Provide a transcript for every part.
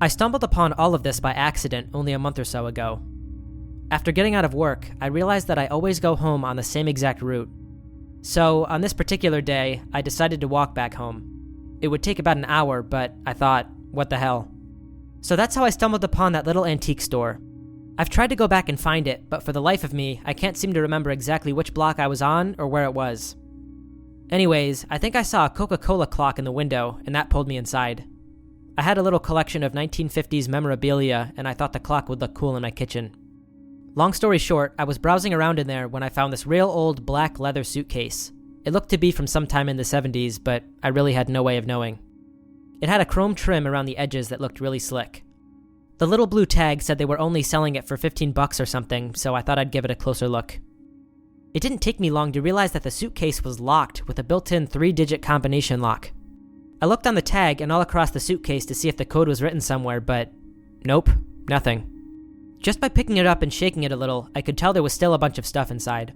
I stumbled upon all of this by accident only a month or so ago. After getting out of work, I realized that I always go home on the same exact route. So, on this particular day, I decided to walk back home. It would take about an hour, but I thought, what the hell? So that's how I stumbled upon that little antique store. I've tried to go back and find it, but for the life of me, I can't seem to remember exactly which block I was on or where it was. Anyways, I think I saw a Coca-Cola clock in the window, and that pulled me inside. I had a little collection of 1950s memorabilia, and I thought the clock would look cool in my kitchen. Long story short, I was browsing around in there when I found this real old black leather suitcase. It looked to be from sometime in the 70s, but I really had no way of knowing. It had a chrome trim around the edges that looked really slick. The little blue tag said they were only selling it for $15 or something, so I thought I'd give it a closer look. It didn't take me long to realize that the suitcase was locked with a built-in 3-digit combination lock. I looked on the tag and all across the suitcase to see if the code was written somewhere, but nope, nothing. Just by picking it up and shaking it a little, I could tell there was still a bunch of stuff inside.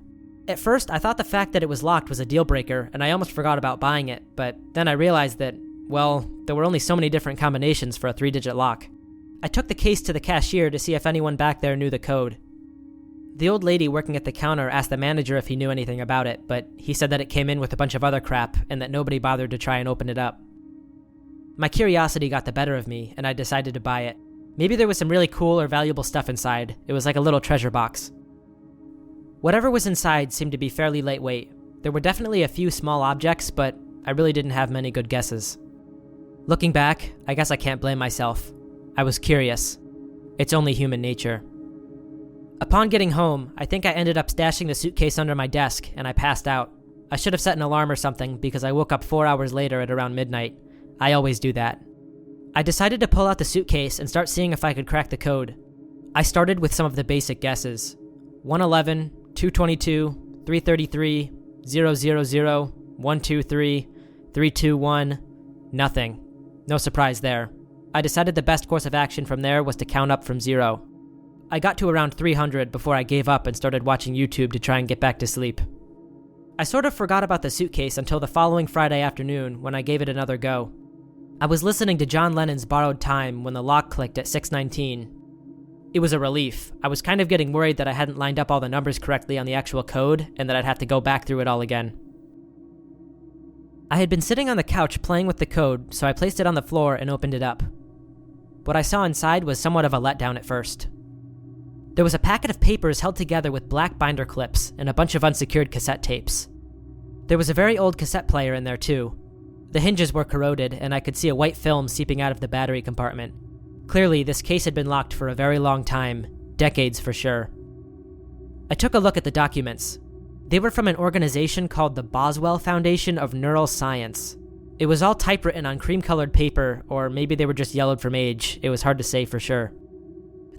At first, I thought the fact that it was locked was a deal breaker, and I almost forgot about buying it, but then I realized that, well, there were only so many different combinations for a 3-digit lock. I took the case to the cashier to see if anyone back there knew the code. The old lady working at the counter asked the manager if he knew anything about it, but he said that it came in with a bunch of other crap and that nobody bothered to try and open it up. My curiosity got the better of me, and I decided to buy it. Maybe there was some really cool or valuable stuff inside. It was like a little treasure box. Whatever was inside seemed to be fairly lightweight. There were definitely a few small objects, but I really didn't have many good guesses. Looking back, I guess I can't blame myself. I was curious. It's only human nature. Upon getting home, I think I ended up stashing the suitcase under my desk, and I passed out. I should have set an alarm or something because I woke up 4 hours later at around midnight. I always do that. I decided to pull out the suitcase and start seeing if I could crack the code. I started with some of the basic guesses. 111, 222, 333, 000, 123, 321, nothing. No surprise there. I decided the best course of action from there was to count up from 0. I got to around 300 before I gave up and started watching YouTube to try and get back to sleep. I sort of forgot about the suitcase until the following Friday afternoon when I gave it another go. I was listening to John Lennon's Borrowed Time when the lock clicked at 6:19. It was a relief. I was kind of getting worried that I hadn't lined up all the numbers correctly on the actual code and that I'd have to go back through it all again. I had been sitting on the couch playing with the code, so I placed it on the floor and opened it up. What I saw inside was somewhat of a letdown at first. There was a packet of papers held together with black binder clips and a bunch of unsecured cassette tapes. There was a very old cassette player in there too. The hinges were corroded, and I could see a white film seeping out of the battery compartment. Clearly, this case had been locked for a very long time, decades for sure. I took a look at the documents. They were from an organization called the Boswell Foundation of Neural Science. It was all typewritten on cream-colored paper, or maybe they were just yellowed from age. It was hard to say for sure.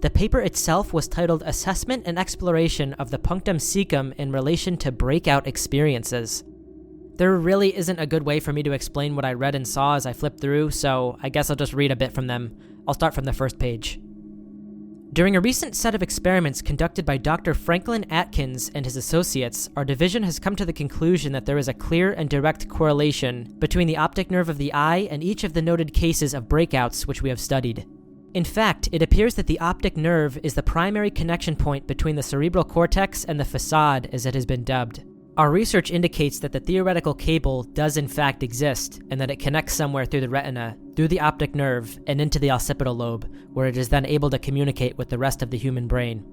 The paper itself was titled Assessment and Exploration of the Punctum Secum in Relation to Breakout Experiences. There really isn't a good way for me to explain what I read and saw as I flipped through, so I guess I'll just read a bit from them. I'll start from the first page. During a recent set of experiments conducted by Dr. Franklin Atkins and his associates, our division has come to the conclusion that there is a clear and direct correlation between the optic nerve of the eye and each of the noted cases of breakouts which we have studied. In fact, it appears that the optic nerve is the primary connection point between the cerebral cortex and the facade, as it has been dubbed. Our research indicates that the theoretical cable does in fact exist, and that it connects somewhere through the retina, through the optic nerve, and into the occipital lobe, where it is then able to communicate with the rest of the human brain.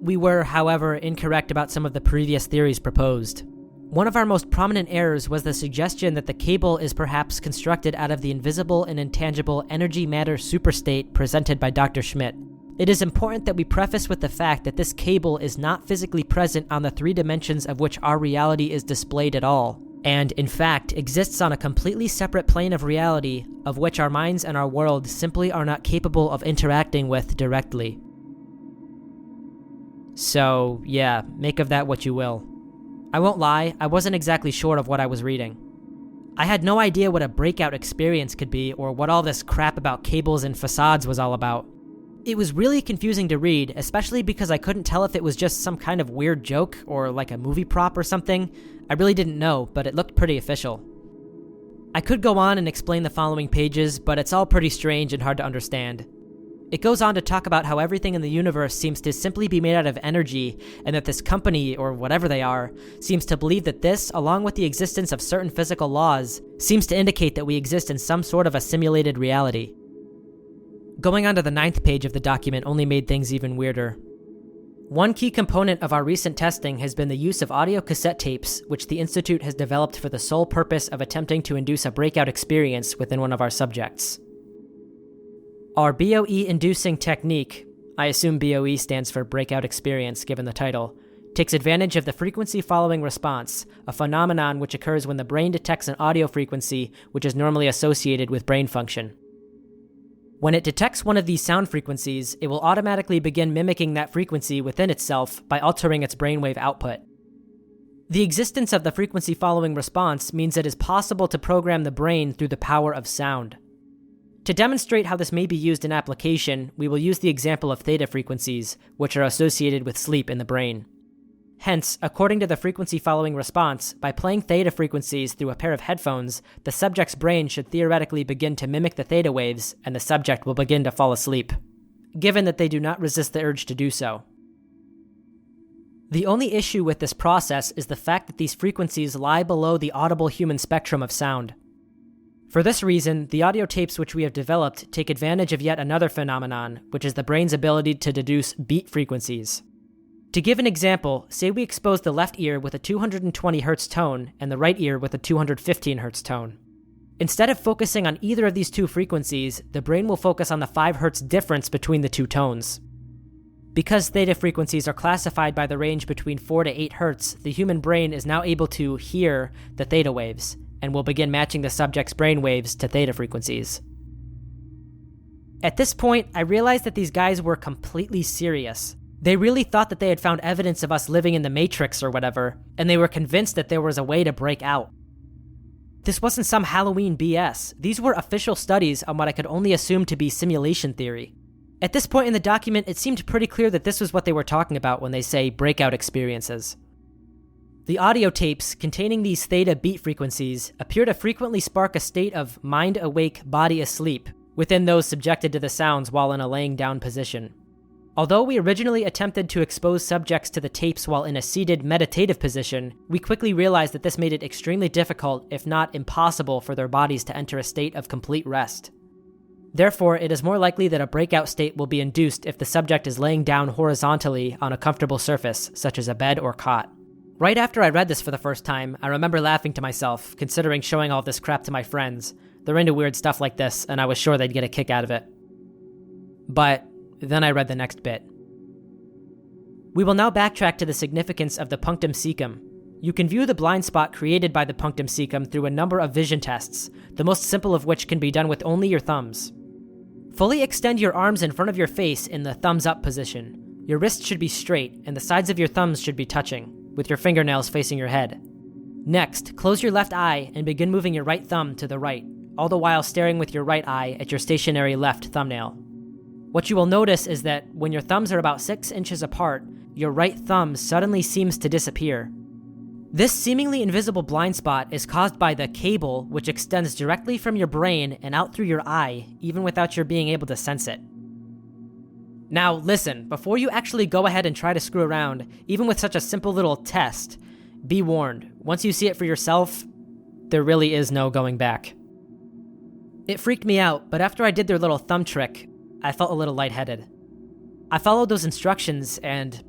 We were, however, incorrect about some of the previous theories proposed. One of our most prominent errors was the suggestion that the cable is perhaps constructed out of the invisible and intangible energy-matter superstate presented by Dr. Schmidt. It is important that we preface with the fact that this cable is not physically present on the 3 dimensions of which our reality is displayed at all, and, in fact, exists on a completely separate plane of reality of which our minds and our world simply are not capable of interacting with directly. So, yeah, make of that what you will. I won't lie, I wasn't exactly sure of what I was reading. I had no idea what a breakout experience could be or what all this crap about cables and facades was all about. It was really confusing to read, especially because I couldn't tell if it was just some kind of weird joke or like a movie prop or something. I really didn't know, but it looked pretty official. I could go on and explain the following pages, but it's all pretty strange and hard to understand. It goes on to talk about how everything in the universe seems to simply be made out of energy, and that this company, or whatever they are, seems to believe that this, along with the existence of certain physical laws, seems to indicate that we exist in some sort of a simulated reality. Going on to the 9th page of the document only made things even weirder. One key component of our recent testing has been the use of audio cassette tapes, which the Institute has developed for the sole purpose of attempting to induce a breakout experience within one of our subjects. Our BOE-inducing technique, I assume BOE stands for breakout experience given the title, takes advantage of the frequency following response, a phenomenon which occurs when the brain detects an audio frequency which is normally associated with brain function. When it detects one of these sound frequencies, it will automatically begin mimicking that frequency within itself by altering its brainwave output. The existence of the frequency following response means it is possible to program the brain through the power of sound. To demonstrate how this may be used in application, we will use the example of theta frequencies, which are associated with sleep in the brain. Hence, according to the frequency following response, by playing theta frequencies through a pair of headphones, the subject's brain should theoretically begin to mimic the theta waves, and the subject will begin to fall asleep, given that they do not resist the urge to do so. The only issue with this process is the fact that these frequencies lie below the audible human spectrum of sound. For this reason, the audio tapes which we have developed take advantage of yet another phenomenon, which is the brain's ability to deduce beat frequencies. To give an example, say we expose the left ear with a 220 Hz tone and the right ear with a 215 Hz tone. Instead of focusing on either of these two frequencies, the brain will focus on the 5 Hz difference between the two tones. Because theta frequencies are classified by the range between 4 to 8 Hz, the human brain is now able to hear the theta waves, and will begin matching the subject's brain waves to theta frequencies. At this point, I realized that these guys were completely serious. They really thought that they had found evidence of us living in the Matrix or whatever, and they were convinced that there was a way to break out. This wasn't some Halloween BS. These were official studies on what I could only assume to be simulation theory. At this point in the document, it seemed pretty clear that this was what they were talking about when they say breakout experiences. The audio tapes containing these theta beat frequencies appear to frequently spark a state of mind awake, body asleep within those subjected to the sounds while in a laying down position. Although we originally attempted to expose subjects to the tapes while in a seated meditative position, we quickly realized that this made it extremely difficult, if not impossible, for their bodies to enter a state of complete rest. Therefore, it is more likely that a breakout state will be induced if the subject is laying down horizontally on a comfortable surface, such as a bed or cot. Right after I read this for the first time, I remember laughing to myself, considering showing all this crap to my friends. They're into weird stuff like this, and I was sure they'd get a kick out of it. But then I read the next bit. We will now backtrack to the significance of the punctum caecum. You can view the blind spot created by the punctum caecum through a number of vision tests, the most simple of which can be done with only your thumbs. Fully extend your arms in front of your face in the thumbs up position. Your wrists should be straight, and the sides of your thumbs should be touching, with your fingernails facing your head. Next, close your left eye and begin moving your right thumb to the right, all the while staring with your right eye at your stationary left thumbnail. What you will notice is that when your thumbs are about 6 inches apart, your right thumb suddenly seems to disappear. This seemingly invisible blind spot is caused by the cable which extends directly from your brain and out through your eye, even without your being able to sense it. Now listen, before you actually go ahead and try to screw around, even with such a simple little test, be warned, once you see it for yourself, there really is no going back. It freaked me out, but after I did their little thumb trick, I felt a little lightheaded. I followed those instructions and,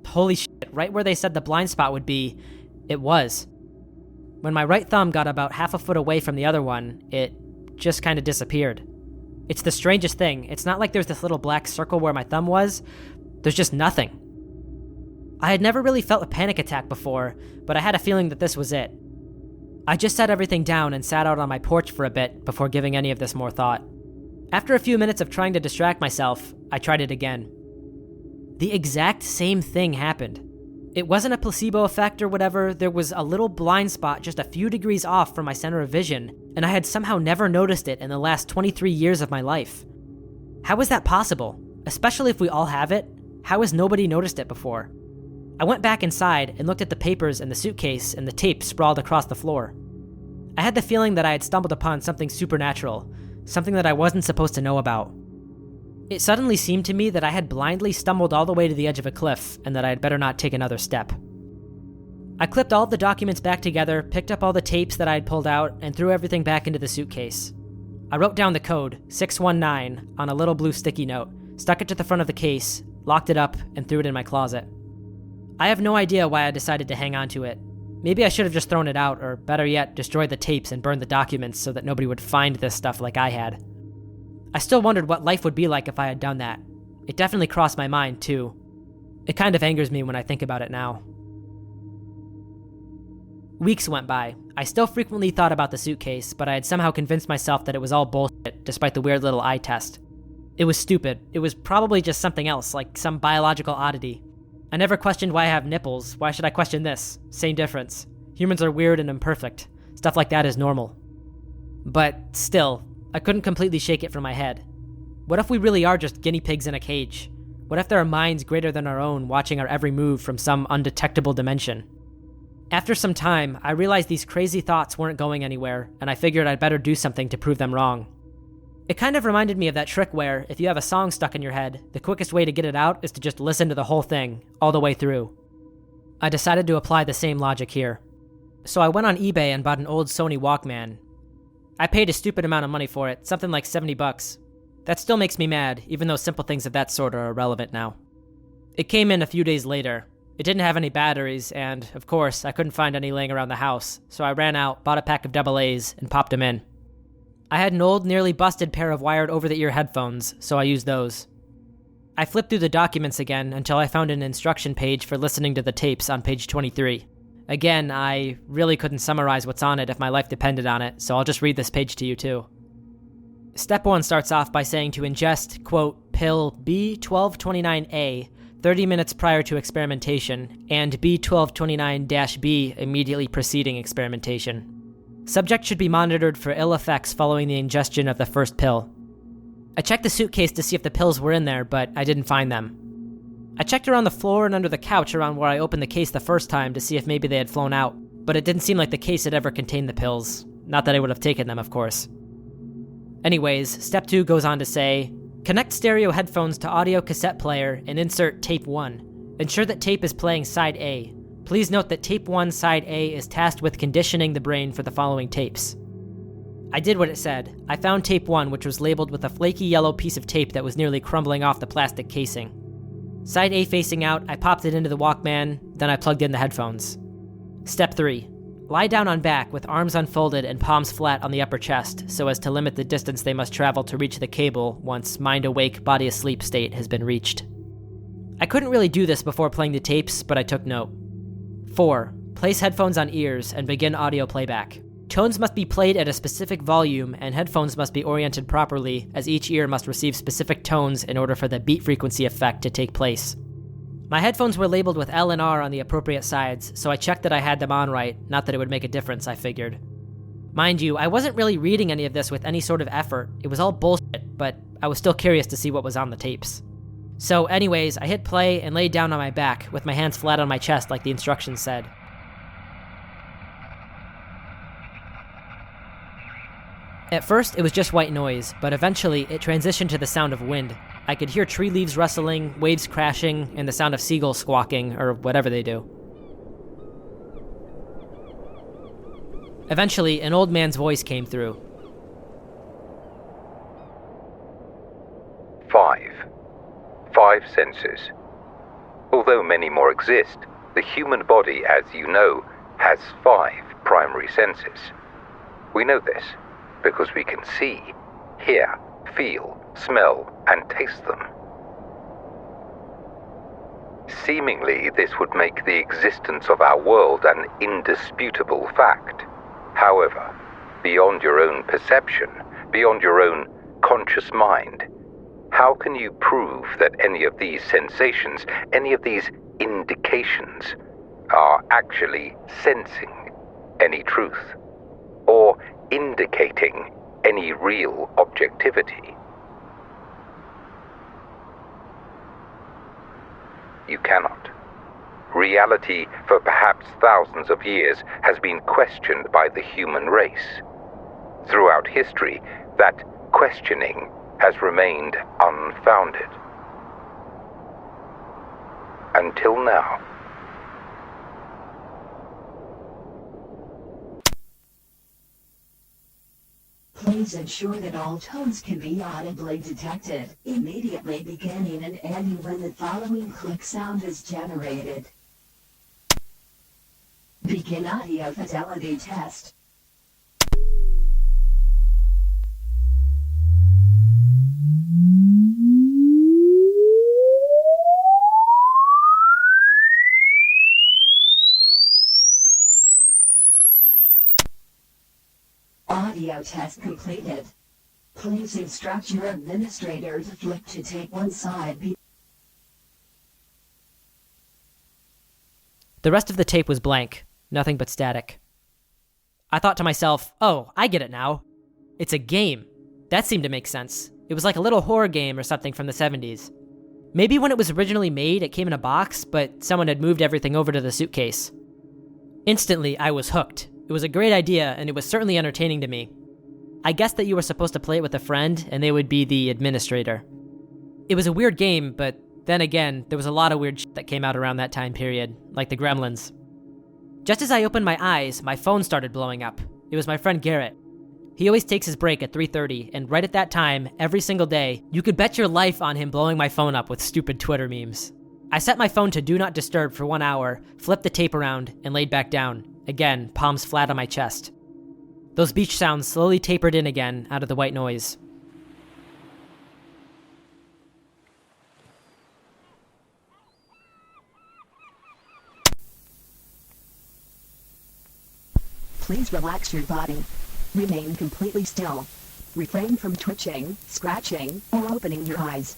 holy shit, right where they said the blind spot would be, it was. When my right thumb got about half a foot away from the other one, it just kind of disappeared. It's the strangest thing. It's not like there's this little black circle where my thumb was. There's just nothing. I had never really felt a panic attack before, but I had a feeling that this was it. I just set everything down and sat out on my porch for a bit before giving any of this more thought. After a few minutes of trying to distract myself, I tried it again. The exact same thing happened. It wasn't a placebo effect or whatever. There was a little blind spot just a few degrees off from my center of vision, and I had somehow never noticed it in the last 23 years of my life. How is that possible? Especially if we all have it, how has nobody noticed it before? I went back inside and looked at the papers and the suitcase and the tape sprawled across the floor. I had the feeling that I had stumbled upon something supernatural, something that I wasn't supposed to know about. It suddenly seemed to me that I had blindly stumbled all the way to the edge of a cliff and that I had better not take another step. I clipped all of the documents back together, picked up all the tapes that I had pulled out, and threw everything back into the suitcase. I wrote down the code, 619, on a little blue sticky note, stuck it to the front of the case, locked it up, and threw it in my closet. I have no idea why I decided to hang on to it. Maybe I should have just thrown it out, or better yet, destroyed the tapes and burned the documents so that nobody would find this stuff like I had. I still wondered what life would be like if I had done that. It definitely crossed my mind, too. It kind of angers me when I think about it now. Weeks went by. I still frequently thought about the suitcase, but I had somehow convinced myself that it was all bullshit, despite the weird little eye test. It was stupid. It was probably just something else, like some biological oddity. I never questioned why I have nipples. Why should I question this? Same difference. Humans are weird and imperfect. Stuff like that is normal. But still, I couldn't completely shake it from my head. What if we really are just guinea pigs in a cage? What if there are minds greater than our own watching our every move from some undetectable dimension? After some time, I realized these crazy thoughts weren't going anywhere, and I figured I'd better do something to prove them wrong. It kind of reminded me of that trick where, if you have a song stuck in your head, the quickest way to get it out is to just listen to the whole thing, all the way through. I decided to apply the same logic here. So I went on eBay and bought an old Sony Walkman. I paid a stupid amount of money for it, something like $70. That still makes me mad, even though simple things of that sort are irrelevant now. It came in a few days later. It didn't have any batteries, and, of course, I couldn't find any laying around the house, so I ran out, bought a pack of AA's, and popped them in. I had an old, nearly busted pair of wired over-the-ear headphones, so I used those. I flipped through the documents again until I found an instruction page for listening to the tapes on page 23. Again, I really couldn't summarize what's on it if my life depended on it, so I'll just read this page to you too. Step 1 starts off by saying to ingest, quote, pill B1229A 30 minutes prior to experimentation, and B1229-B immediately preceding experimentation. Subject should be monitored for ill effects following the ingestion of the first pill. I checked the suitcase to see if the pills were in there, but I didn't find them. I checked around the floor and under the couch around where I opened the case the first time to see if maybe they had flown out, but it didn't seem like the case had ever contained the pills. Not that I would have taken them, of course. Anyways, step 2 goes on to say, connect stereo headphones to audio cassette player and insert tape 1. Ensure that tape is playing side A. Please note that tape 1 side A is tasked with conditioning the brain for the following tapes. I did what it said. I found tape 1, which was labeled with a flaky yellow piece of tape that was nearly crumbling off the plastic casing. Side A facing out, I popped it into the Walkman, then I plugged in the headphones. Step 3. Lie down on back with arms unfolded and palms flat on the upper chest so as to limit the distance they must travel to reach the cable once mind awake, body asleep state has been reached. I couldn't really do this before playing the tapes, but I took note. 4. Place headphones on ears and begin audio playback. Tones must be played at a specific volume and headphones must be oriented properly as each ear must receive specific tones in order for the beat frequency effect to take place. My headphones were labeled with L and R on the appropriate sides, so I checked that I had them on right, not that it would make a difference, I figured. Mind you, I wasn't really reading any of this with any sort of effort. It was all bullshit, but I was still curious to see what was on the tapes. So anyways, I hit play and laid down on my back, with my hands flat on my chest like the instructions said. At first, it was just white noise, but eventually it transitioned to the sound of wind. I could hear tree leaves rustling, waves crashing, and the sound of seagulls squawking, or whatever they do. Eventually, an old man's voice came through. 5 senses. Although many more exist, the human body, as you know, has 5 primary senses. We know this because we can see, hear, feel, smell, and taste them. Seemingly, this would make the existence of our world an indisputable fact. However, beyond your own perception, beyond your own conscious mind, how can you prove that any of these sensations, any of these indications, are actually sensing any truth, or indicating any real objectivity? You cannot. Reality, for perhaps thousands of years, has been questioned by the human race. Throughout history, that questioning has remained unfounded. Until now. Please ensure that all tones can be audibly detected, immediately beginning and ending when the following click sound is generated. Begin audio fidelity test. Audio test completed. Please instruct your administrator to flip to tape one side. The rest of the tape was blank, nothing but static. I thought to myself, oh, I get it now. It's a game. That seemed to make sense. It was like a little horror game or something from the 70s. Maybe when it was originally made, it came in a box, but someone had moved everything over to the suitcase. Instantly, I was hooked. It was a great idea, and it was certainly entertaining to me. I guessed that you were supposed to play it with a friend, and they would be the administrator. It was a weird game, but then again, there was a lot of weird shit that came out around that time period, like the Gremlins. Just as I opened my eyes, my phone started blowing up. It was my friend Garrett. He always takes his break at 3:30, and right at that time, every single day, you could bet your life on him blowing my phone up with stupid Twitter memes. I set my phone to Do Not Disturb for 1 hour, flipped the tape around, and laid back down. Again, palms flat on my chest. Those beach sounds slowly tapered in again out of the white noise. Please relax your body. Remain completely still. Refrain from twitching, scratching, or opening your eyes.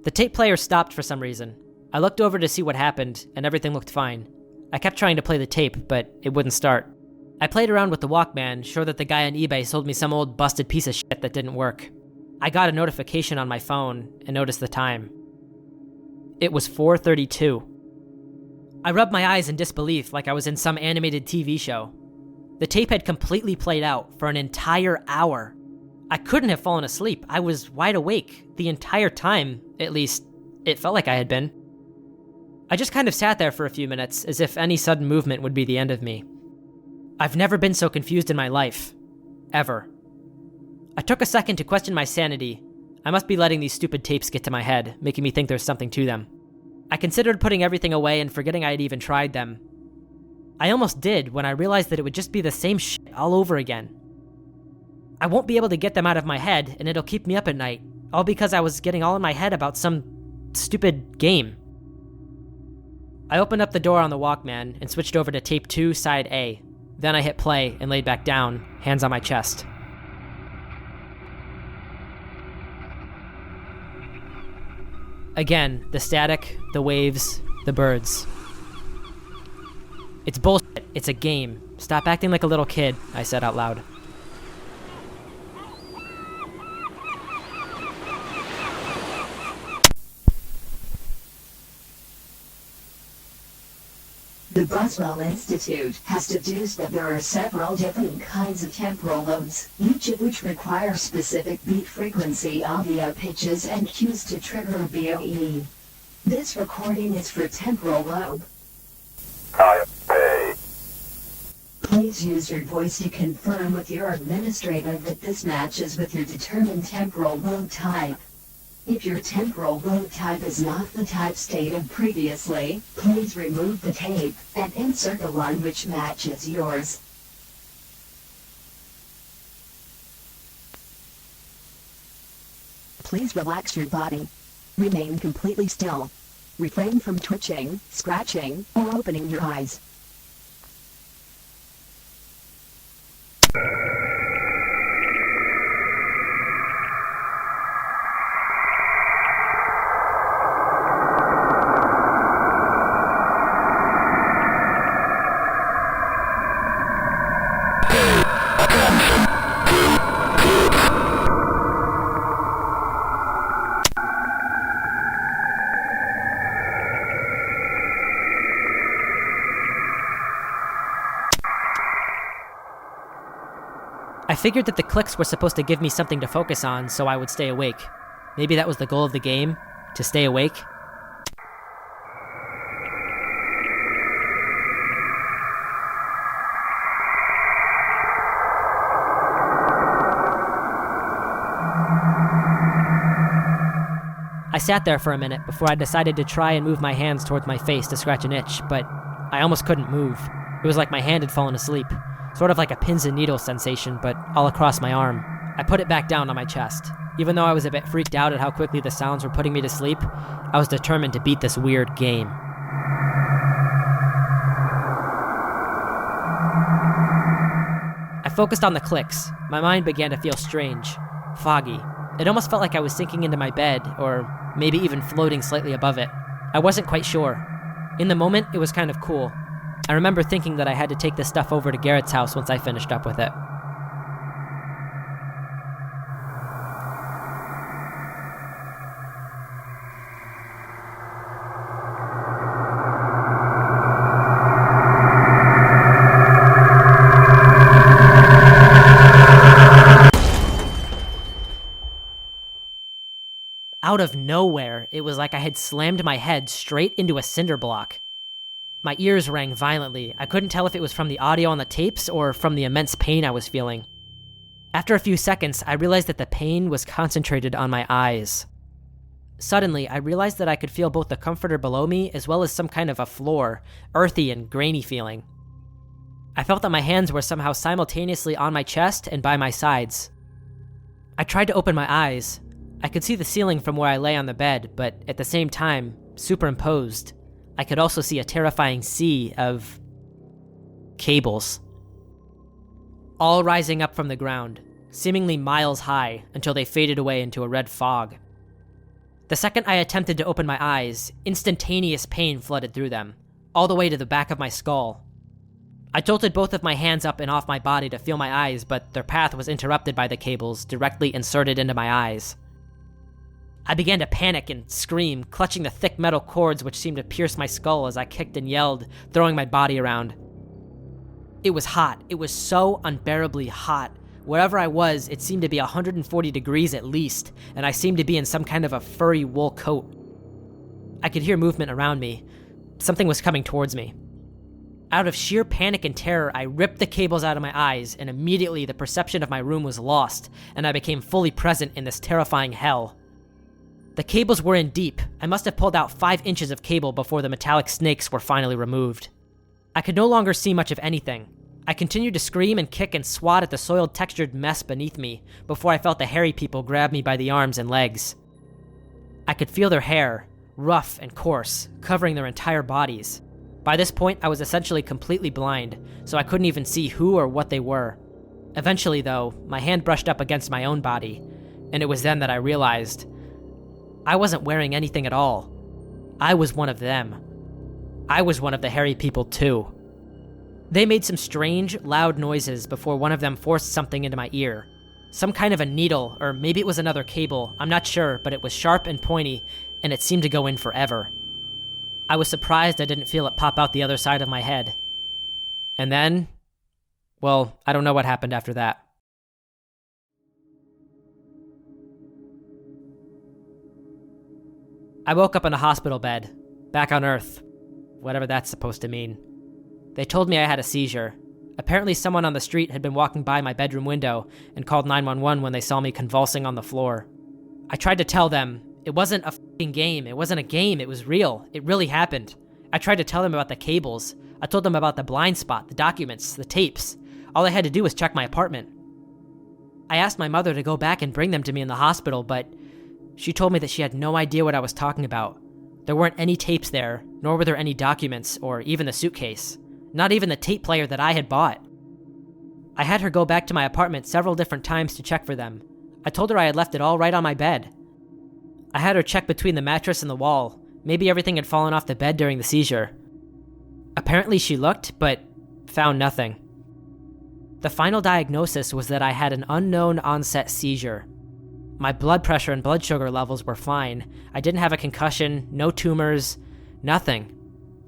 The tape player stopped for some reason. I looked over to see what happened, and everything looked fine. I kept trying to play the tape, but it wouldn't start. I played around with the Walkman, sure that the guy on eBay sold me some old busted piece of shit that didn't work. I got a notification on my phone and noticed the time. It was 4:32. I rubbed my eyes in disbelief like I was in some animated TV show. The tape had completely played out for an entire hour. I couldn't have fallen asleep. I was wide awake the entire time, at least it felt like I had been. I just kind of sat there for a few minutes as if any sudden movement would be the end of me. I've never been so confused in my life. Ever. I took a second to question my sanity. I must be letting these stupid tapes get to my head, making me think there's something to them. I considered putting everything away and forgetting I had even tried them. I almost did when I realized that it would just be the same shit all over again. I won't be able to get them out of my head, and it'll keep me up at night, all because I was getting all in my head about some stupid game. I opened up the door on the Walkman and switched over to tape 2, side A. Then I hit play and laid back down, hands on my chest. Again, the static, the waves, the birds. It's bullshit. It's a game. Stop acting like a little kid, I said out loud. The Boswell Institute has deduced that there are several different kinds of temporal lobes, each of which require specific beat frequency audio pitches and cues to trigger a BOE. This recording is for temporal lobe. Please use your voice to confirm with your administrator that this matches with your determined temporal lobe type. If your temporal lobe type is not the type stated previously, please remove the tape and insert the one which matches yours. Please relax your body. Remain completely still. Refrain from twitching, scratching, or opening your eyes. I figured that the clicks were supposed to give me something to focus on so I would stay awake. Maybe that was the goal of the game, to stay awake. I sat there for a minute before I decided to try and move my hands towards my face to scratch an itch, but I almost couldn't move. It was like my hand had fallen asleep. Sort of like a pins and needles sensation, but all across my arm. I put it back down on my chest. Even though I was a bit freaked out at how quickly the sounds were putting me to sleep, I was determined to beat this weird game. I focused on the clicks. My mind began to feel strange, foggy. It almost felt like I was sinking into my bed, or maybe even floating slightly above it. I wasn't quite sure. In the moment, it was kind of cool. I remember thinking that I had to take this stuff over to Garrett's house once I finished up with it. Out of nowhere, it was like I had slammed my head straight into a cinder block. My ears rang violently. I couldn't tell if it was from the audio on the tapes or from the immense pain I was feeling. After a few seconds, I realized that the pain was concentrated on my eyes. Suddenly, I realized that I could feel both the comforter below me as well as some kind of a floor, earthy and grainy feeling. I felt that my hands were somehow simultaneously on my chest and by my sides. I tried to open my eyes. I could see the ceiling from where I lay on the bed, but at the same time, superimposed, I could also see a terrifying sea of cables. All rising up from the ground, seemingly miles high, until they faded away into a red fog. The second I attempted to open my eyes, instantaneous pain flooded through them, all the way to the back of my skull. I jolted both of my hands up and off my body to feel my eyes, but their path was interrupted by the cables directly inserted into my eyes. I began to panic and scream, clutching the thick metal cords which seemed to pierce my skull as I kicked and yelled, throwing my body around. It was hot. It was so unbearably hot. Wherever I was, it seemed to be 140 degrees at least, and I seemed to be in some kind of a furry wool coat. I could hear movement around me. Something was coming towards me. Out of sheer panic and terror, I ripped the cables out of my eyes, and immediately the perception of my room was lost, and I became fully present in this terrifying hell. The cables were in deep. I must have pulled out 5 inches of cable before the metallic snakes were finally removed. I could no longer see much of anything. I continued to scream and kick and swat at the soiled textured mess beneath me before I felt the hairy people grab me by the arms and legs. I could feel their hair, rough and coarse, covering their entire bodies. By this point, I was essentially completely blind, so I couldn't even see who or what they were. Eventually, though, my hand brushed up against my own body, and it was then that I realized I wasn't wearing anything at all. I was one of them. I was one of the hairy people, too. They made some strange, loud noises before one of them forced something into my ear. Some kind of a needle, or maybe it was another cable, I'm not sure, but it was sharp and pointy, and it seemed to go in forever. I was surprised I didn't feel it pop out the other side of my head. And then, well, I don't know what happened after that. I woke up in a hospital bed, back on Earth, whatever that's supposed to mean. They told me I had a seizure. Apparently someone on the street had been walking by my bedroom window and called 911 when they saw me convulsing on the floor. I tried to tell them, it wasn't a f***ing game, it wasn't a game, it was real, it really happened. I tried to tell them about the cables. I told them about the blind spot, the documents, the tapes. All I had to do was check my apartment. I asked my mother to go back and bring them to me in the hospital, but she told me that she had no idea what I was talking about. There weren't any tapes there, nor were there any documents, or even the suitcase. Not even the tape player that I had bought. I had her go back to my apartment several different times to check for them. I told her I had left it all right on my bed. I had her check between the mattress and the wall. Maybe everything had fallen off the bed during the seizure. Apparently she looked, but found nothing. The final diagnosis was that I had an unknown onset seizure. My blood pressure and blood sugar levels were fine. I didn't have a concussion, no tumors, nothing.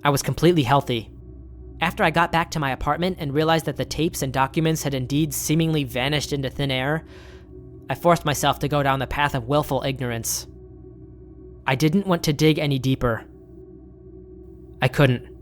I was completely healthy. After I got back to my apartment and realized that the tapes and documents had indeed seemingly vanished into thin air, I forced myself to go down the path of willful ignorance. I didn't want to dig any deeper. I couldn't.